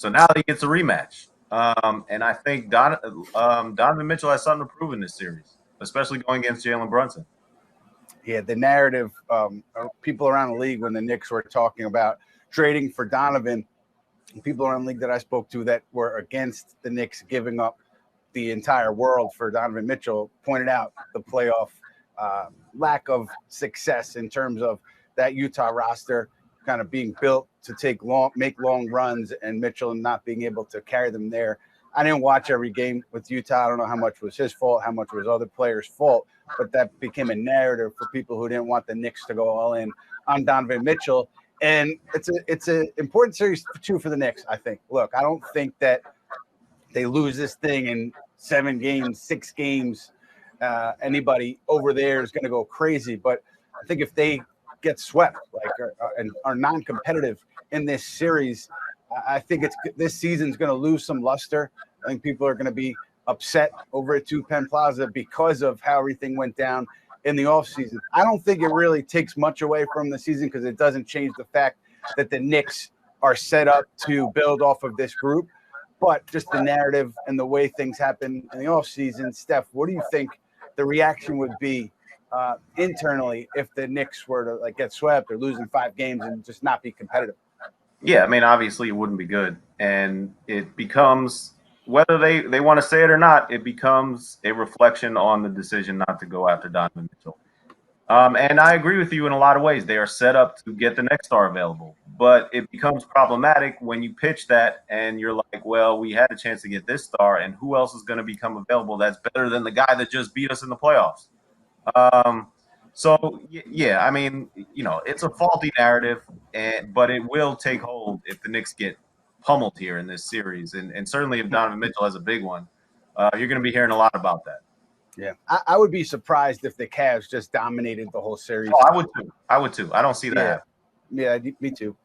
So now he gets a rematch. And I think Donovan Mitchell has something to prove in this series, especially going against Jalen Brunson. Yeah, the narrative, people around the league when the Knicks were talking about trading for Donovan, people around the league that I spoke to that were against the Knicks giving up the entire world for Donovan Mitchell pointed out the playoff lack of success in terms of that Utah roster kind of being built to make long runs, and Mitchell not being able to carry them there. I didn't watch every game with Utah. I don't know how much was his fault, how much was other players' fault, but that became a narrative for people who didn't want the Knicks to go all in on Donovan Mitchell. And it's an important series too for the Knicks, I think. Look, I don't think that they lose this thing in 7 games, 6 games. Anybody over there is going to go crazy. But I think if they get swept, and are non-competitive in this series, I think this season's going to lose some luster. I think people are going to be upset over at Penn Plaza because of how everything went down in the offseason. I don't think it really takes much away from the season because it doesn't change the fact that the Knicks are set up to build off of this group. But just the narrative and the way things happen in the offseason, Steph, what do you think the reaction would be internally if the Knicks were to get swept or losing 5 games and just not be competitive? Yeah, I mean, obviously it wouldn't be good. And it becomes, whether they want to say it or not, it becomes a reflection on the decision not to go after Donovan Mitchell. And I agree with you in a lot of ways. They are set up to get the next star available. But it becomes problematic when you pitch that and you're like, well, we had a chance to get this star, and who else is going to become available that's better than the guy that just beat us in the playoffs? So, yeah, I mean, it's a faulty narrative, but it will take hold if the Knicks get pummeled here in this series. And certainly if Donovan Mitchell has a big one, you're going to be hearing a lot about that. Yeah, I would be surprised if the Cavs just dominated the whole series. Oh, I would too. I don't see that. Yeah, me too.